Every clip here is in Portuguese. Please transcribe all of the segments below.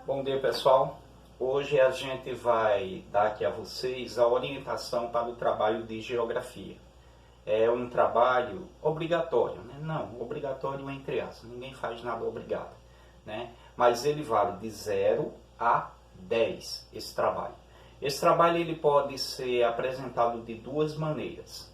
Bom dia, pessoal. Hoje a gente vai dar aqui a vocês a orientação para o trabalho de geografia. É um trabalho obrigatório, né? Não, obrigatório entre aspas, ninguém faz nada obrigado, né? Mas ele vale de 0 a 10, esse trabalho. Esse trabalho ele pode ser apresentado de duas maneiras.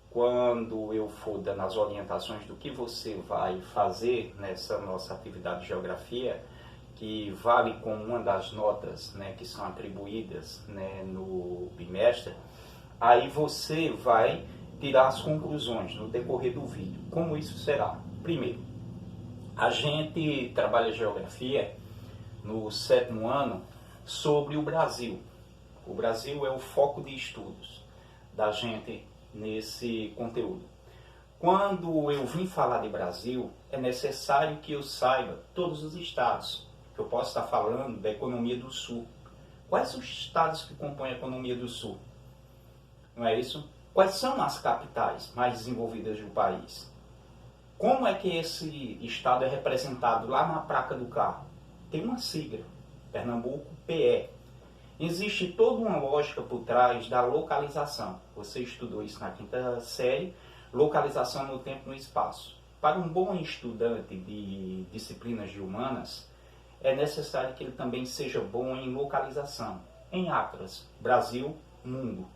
Quando eu for dando as orientações do que você vai fazer nessa nossa atividade de geografia, que vale com uma das notas, né, que são atribuídas, né, no bimestre, aí você vai tirar as conclusões no decorrer do vídeo. Como isso será? Primeiro, a gente trabalha geografia no 7º ano sobre o Brasil. O Brasil é o foco de estudos da gente nesse conteúdo. Quando eu vim falar de Brasil, é necessário que eu saiba todos os estados. Que eu posso estar falando da economia do Sul. Quais são os estados que compõem a economia do Sul? Não é isso? Quais são as capitais mais desenvolvidas do país? Como é que esse estado é representado lá na placa do carro? Tem uma sigla, Pernambuco PE. Existe toda uma lógica por trás da localização. Você estudou isso na 5ª série, localização no tempo e no espaço. Para um bom estudante de disciplinas de humanas, é necessário que ele também seja bom em localização, em atlas, Brasil, mundo.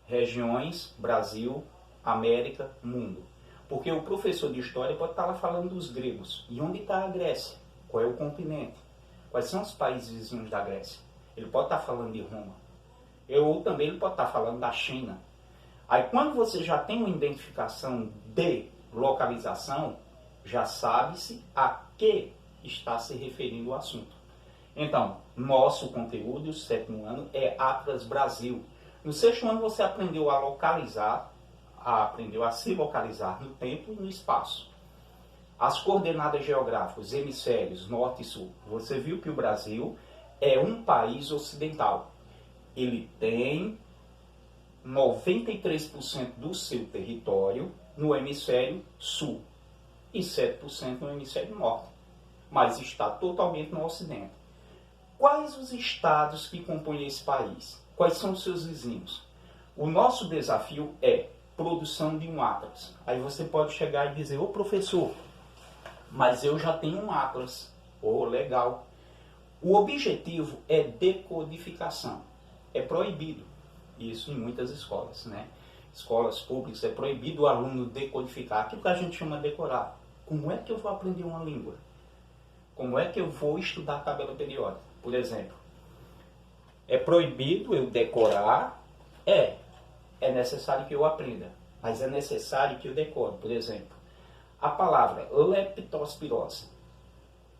Regiões, Brasil, América, mundo. Porque o professor de história pode estar lá falando dos gregos. E onde está a Grécia? Qual é o continente? Quais são os países vizinhos da Grécia? Ele pode estar falando de Roma. Ou também ele pode estar falando da China. Aí quando você já tem uma identificação de localização, já sabe-se a que está se referindo ao assunto. Então, nosso conteúdo, o 7º ano, é Atlas Brasil. No 6º ano você aprendeu a localizar, aprendeu a se localizar no tempo e no espaço. As coordenadas geográficas, hemisférios, norte e sul. Você viu que o Brasil é um país ocidental. Ele tem 93% do seu território no hemisfério sul e 7% no hemisfério norte, mas está totalmente no ocidente. Quais os estados que compõem esse país? Quais são os seus vizinhos? O nosso desafio é produção de um atlas. Aí você pode chegar e dizer, ô professor, mas eu já tenho um atlas. Ô, legal. O objetivo é decodificação. É proibido isso em muitas escolas, né? Escolas públicas é proibido o aluno decodificar, aquilo que a gente chama de decorar. Como é que eu vou aprender uma língua? Como é que eu vou estudar a tabela periódica? Por exemplo, é proibido eu decorar? É necessário que eu aprenda, mas é necessário que eu decore. Por exemplo, a palavra leptospirose.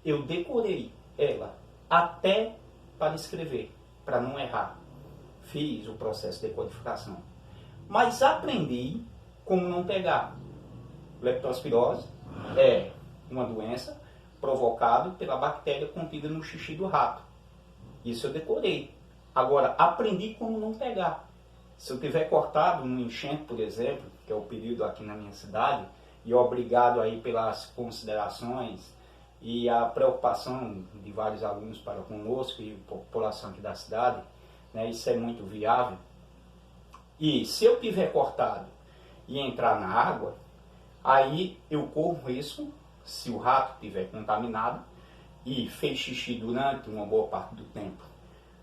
Eu decorei ela até para escrever, para não errar. Fiz o processo de decodificação. Mas aprendi como não pegar. Leptospirose é uma doença provocada pela bactéria contida no xixi do rato. Isso eu decorei. Agora, aprendi como não pegar. Se eu tiver cortado no enchente, por exemplo, que é o período aqui na minha cidade, e obrigado aí pelas considerações e a preocupação de vários alunos para conosco e a população aqui da cidade, né, isso é muito viável. E se eu tiver cortado e entrar na água, aí eu corro risco, se o rato estiver contaminado e fez xixi durante uma boa parte do tempo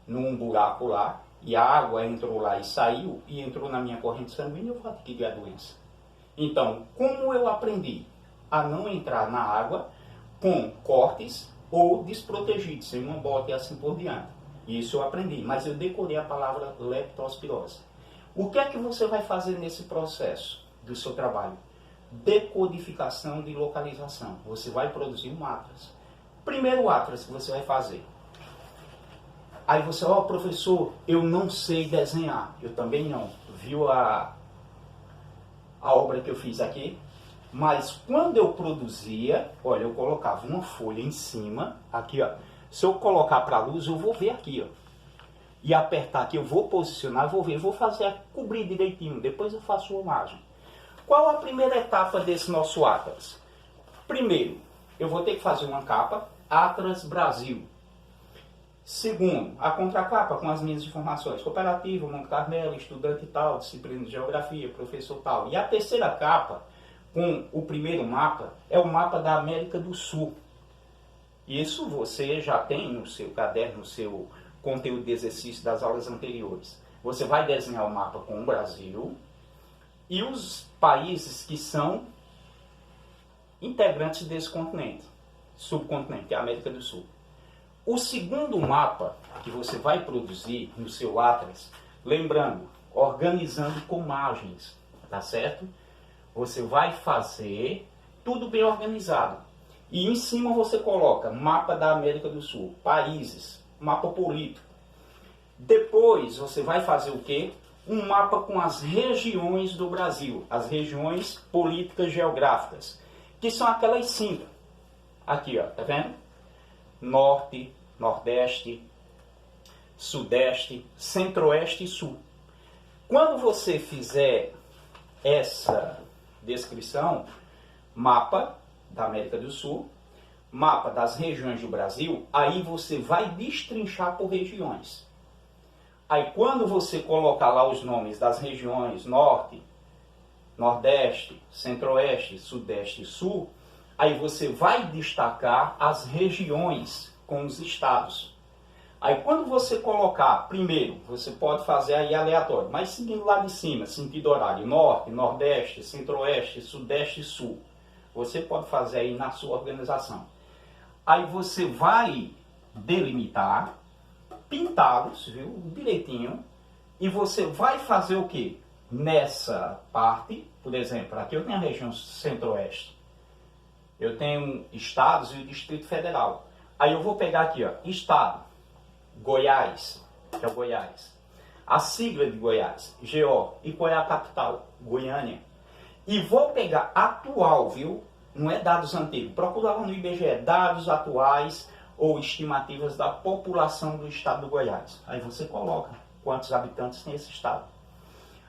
num buraco lá, e a água entrou lá e saiu, e entrou na minha corrente sanguínea, eu vou adquirir a doença. Então, como eu aprendi a não entrar na água com cortes ou desprotegido, sem uma bota e assim por diante? Isso eu aprendi, mas eu decorei a palavra leptospirose. O que é que você vai fazer nesse processo do seu trabalho? Decodificação de localização. Você vai produzir um atlas. Primeiro atlas que você vai fazer. Aí você, ó, professor, eu não sei desenhar. Eu também não. Viu a obra que eu fiz aqui? Mas quando eu produzia, olha, eu colocava uma folha em cima, aqui, ó. Se eu colocar para a luz, eu vou ver aqui, ó. E apertar aqui, eu vou posicionar, vou ver, vou fazer, cobrir direitinho. Depois eu faço uma imagem. Qual a primeira etapa desse nosso Atlas? Primeiro, eu vou ter que fazer uma capa, Atlas Brasil. Segundo, a contracapa com as minhas informações. Cooperativa, Monte Carmelo, estudante tal, disciplina de geografia, professor tal. E a terceira capa, com o primeiro mapa, é o mapa da América do Sul. Isso você já tem no seu caderno, no seu conteúdo de exercício das aulas anteriores. Você vai desenhar o mapa com o Brasil e os países que são integrantes desse continente, subcontinente, que é a América do Sul. O segundo mapa que você vai produzir no seu Atlas, lembrando, organizando com margens, tá certo? Você vai fazer tudo bem organizado. E em cima você coloca mapa da América do Sul, países, mapa político. Depois você vai fazer o quê? Um mapa com as regiões do Brasil, as regiões políticas geográficas, que são aquelas 5. Aqui, ó, tá vendo? Norte, Nordeste, Sudeste, Centro-Oeste e Sul. Quando você fizer essa descrição, mapa da América do Sul, mapa das regiões do Brasil, aí você vai destrinchar por regiões. Aí quando você colocar lá os nomes das regiões Norte, Nordeste, Centro-Oeste, Sudeste e Sul, aí você vai destacar as regiões com os estados. Aí quando você colocar, primeiro, você pode fazer aí aleatório, mas seguindo lá de cima, sentido horário, Norte, Nordeste, Centro-Oeste, Sudeste e Sul. Você pode fazer aí na sua organização. Aí você vai delimitar, pintá-los, viu, direitinho, e você vai fazer o quê? Nessa parte, por exemplo, aqui eu tenho a região Centro-Oeste. Eu tenho estados e o Distrito Federal. Aí eu vou pegar aqui, ó, estado, Goiás, que é o Goiás. A sigla de Goiás, GO. E qual é a capital? Goiânia. E vou pegar atual, viu? Não é dados antigos. Procura lá no IBGE, dados atuais ou estimativas da população do estado do Goiás. Aí você coloca quantos habitantes tem esse estado.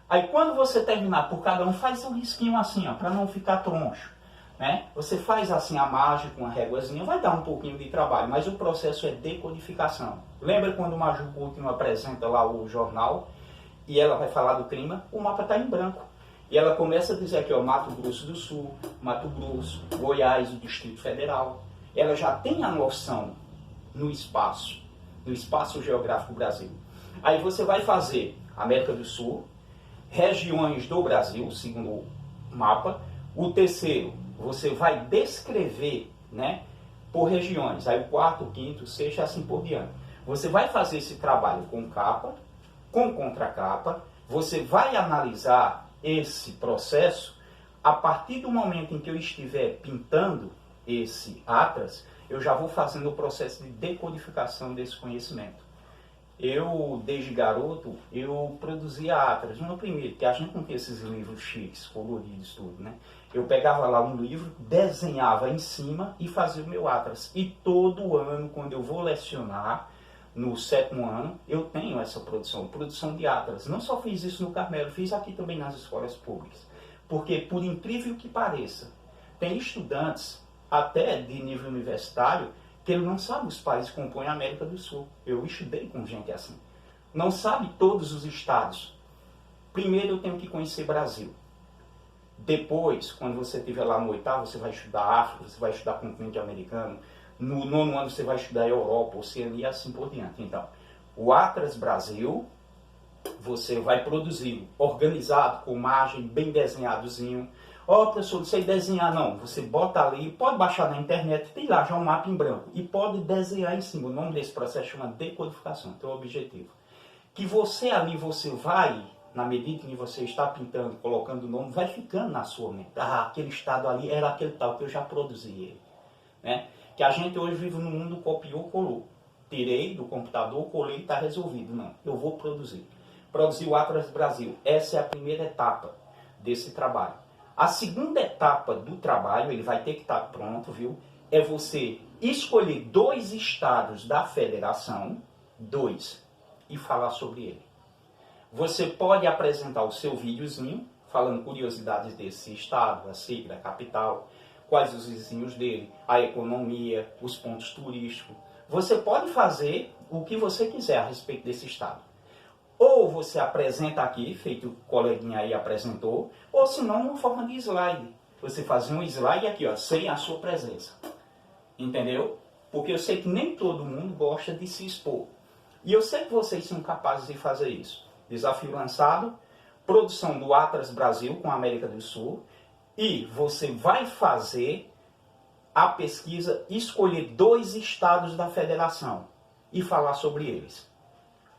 Aí quando você terminar por cada um, faz um risquinho assim, ó, para não ficar troncho. Né? Você faz assim a margem com a réguazinha, vai dar um pouquinho de trabalho, mas o processo é decodificação. Lembra quando o Maju Coutinho apresenta lá o jornal e ela vai falar do clima? O mapa está em branco. E ela começa a dizer aqui, ó, Mato Grosso do Sul, Mato Grosso, Goiás, o Distrito Federal. Ela já tem a noção no espaço geográfico do Brasil. Aí você vai fazer América do Sul, regiões do Brasil, segundo o mapa. O terceiro, você vai descrever, né, por regiões. Aí o quarto, o quinto, o sexto, assim por diante. Você vai fazer esse trabalho com capa, com contracapa. Você vai analisar esse processo a partir do momento em que eu estiver pintando esse atlas, eu já vou fazendo o processo de decodificação desse conhecimento. Eu, desde garoto, eu produzia atlas. No primeiro, que a gente não tem esses livros chiques, coloridos, tudo, né? Eu pegava lá um livro, desenhava em cima e fazia o meu atlas. E todo ano, quando eu vou lecionar, no 7º ano, eu tenho essa produção de atlas. Não só fiz isso no Carmelo, fiz aqui também nas escolas públicas. Porque, por incrível que pareça, tem estudantes, até de nível universitário, que ele não sabe os países que compõem a América do Sul. Eu estudei com gente assim. Não sabe todos os estados. Primeiro eu tenho que conhecer Brasil. Depois, quando você estiver lá no 8º, você vai estudar África, você vai estudar continente americano. No 9º ano você vai estudar Europa, Oceania e assim por diante. Então, o Atlas Brasil, você vai produzir organizado, com margem, bem desenhadozinho. Ó, professor, não sei desenhar não. Você bota ali, pode baixar na internet, tem lá já um mapa em branco. E pode desenhar em cima. O nome desse processo chama decodificação, então é o objetivo. Que você ali, você vai, na medida que você está pintando, colocando o nome, vai ficando na sua mente. Ah, aquele estado ali era aquele tal que eu já produzi ele. Né? Que a gente hoje vive num mundo copiou, colou. Tirei do computador, colei e está resolvido. Não, eu vou produzir. Produzir o Atlas Brasil. Essa é a primeira etapa desse trabalho. A segunda etapa do trabalho, ele vai ter que estar pronto, viu? É você escolher 2 estados da federação, 2, e falar sobre ele. Você pode apresentar o seu videozinho, falando curiosidades desse estado, a sigla, a capital, quais os vizinhos dele, a economia, os pontos turísticos. Você pode fazer o que você quiser a respeito desse estado. Ou você apresenta aqui, feito o coleguinha aí apresentou, ou se não, uma forma de slide. Você faz um slide aqui, ó, sem a sua presença. Entendeu? Porque eu sei que nem todo mundo gosta de se expor. E eu sei que vocês são capazes de fazer isso. Desafio lançado, produção do Atlas Brasil com a América do Sul. E você vai fazer a pesquisa, escolher 2 estados da federação e falar sobre eles.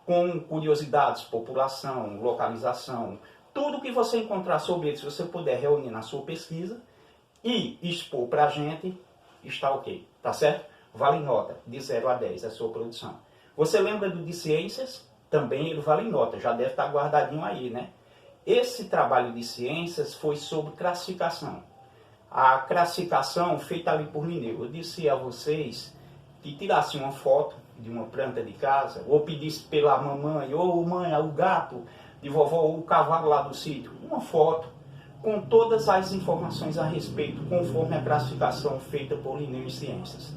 Com curiosidades, população, localização, tudo que você encontrar sobre eles, se você puder reunir na sua pesquisa e expor para a gente, está ok, tá certo? Vale nota, de 0 a 10 a sua produção. Você lembra do de ciências? Também ele vale nota, já deve estar guardadinho aí, né? Esse trabalho de ciências foi sobre classificação. A classificação feita ali por Linneu. Eu disse a vocês que tirasse uma foto de uma planta de casa, ou pedisse pela mamãe, ou mãe, o gato de vovó, ou o cavalo lá do sítio, uma foto com todas as informações a respeito, conforme a classificação feita por Linneu em ciências.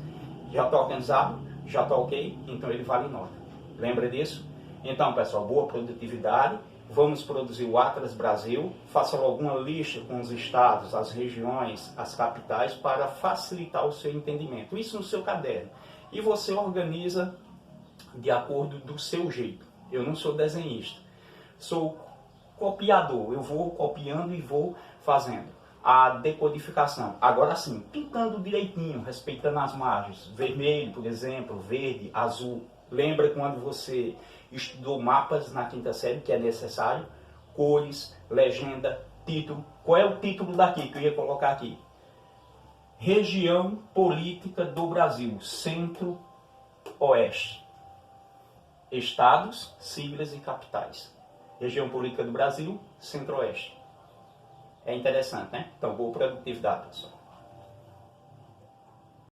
Já está organizado? Já está ok? Então ele vale nota. Lembra disso? Então, pessoal, boa produtividade. Vamos produzir o Atlas Brasil. Faça logo uma lista com os estados, as regiões, as capitais, para facilitar o seu entendimento. Isso no seu caderno. E você organiza de acordo do seu jeito. Eu não sou desenhista. Sou copiador. Eu vou copiando e vou fazendo a decodificação. Agora sim, pintando direitinho, respeitando as margens. Vermelho, por exemplo, verde, azul. Lembra quando você estudou mapas na 5ª série, que é necessário? Cores, legenda, título. Qual é o título daqui que eu ia colocar aqui? Região Política do Brasil, Centro-Oeste. Estados, siglas e capitais. Região Política do Brasil, Centro-Oeste. É interessante, né? Então, boa produtividade, pessoal.